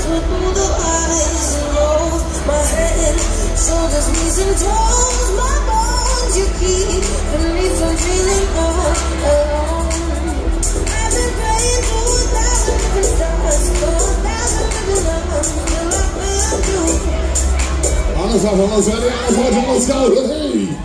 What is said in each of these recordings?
me through the highs and lows. My head, shoulders, knees and toes. My bones, you keep me from feeling all alone. I've been praying to 1,000 different stars, for 1,000 different loves, till I found you. Alles auf, let's go, hey! Get out, let's go, hey!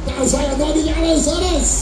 Dan zijn er nog niet alles anders.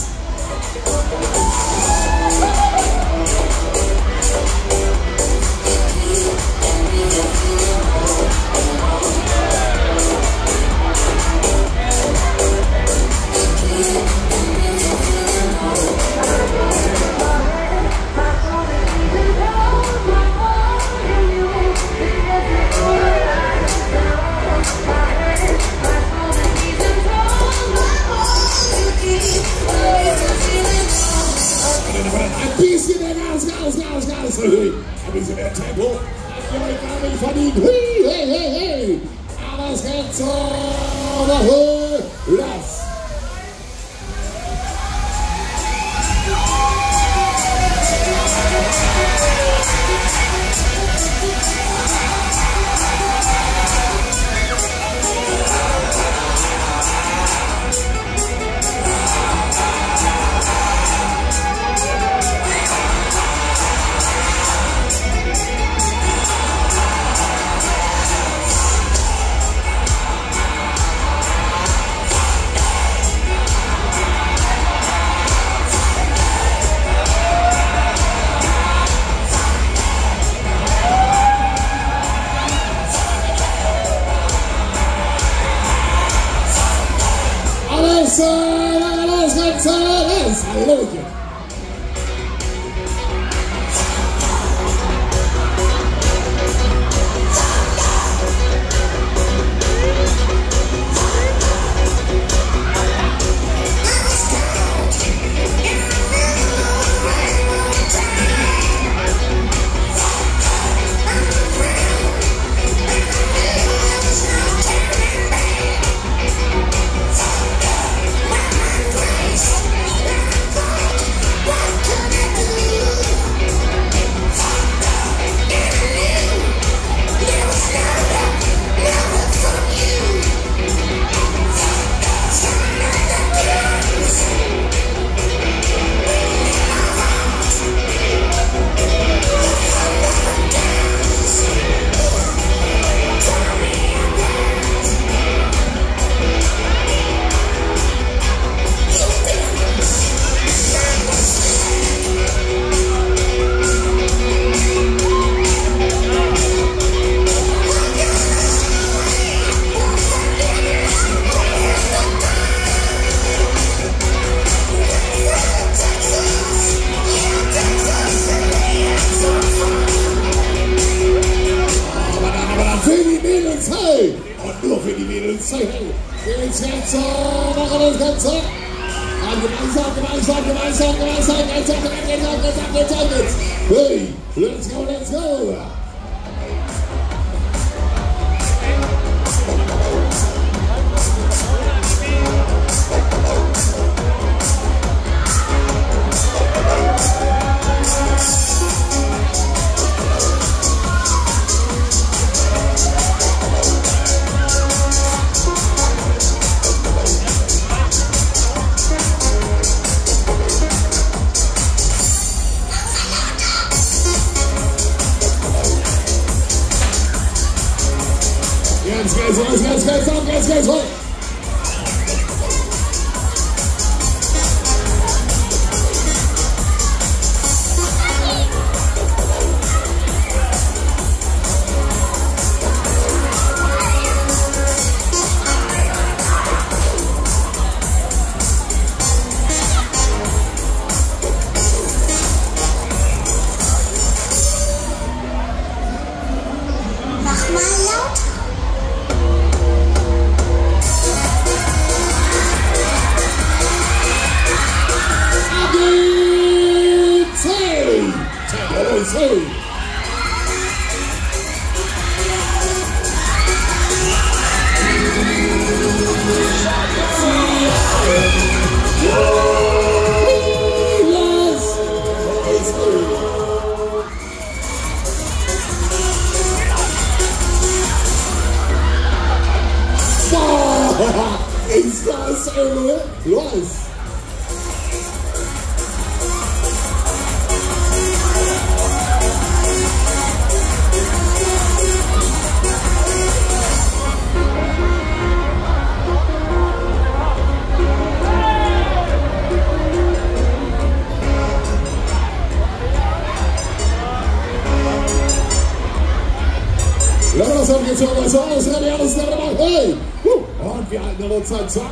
Hebben ze weer tempo? Jullie gaan van die hey. Alles gaat zo naar les. I like it. Hey, let's go. Ist das irre? Los! Leute, das haben wir jetzt mal so aus. Hey! Und wir halten uns zack.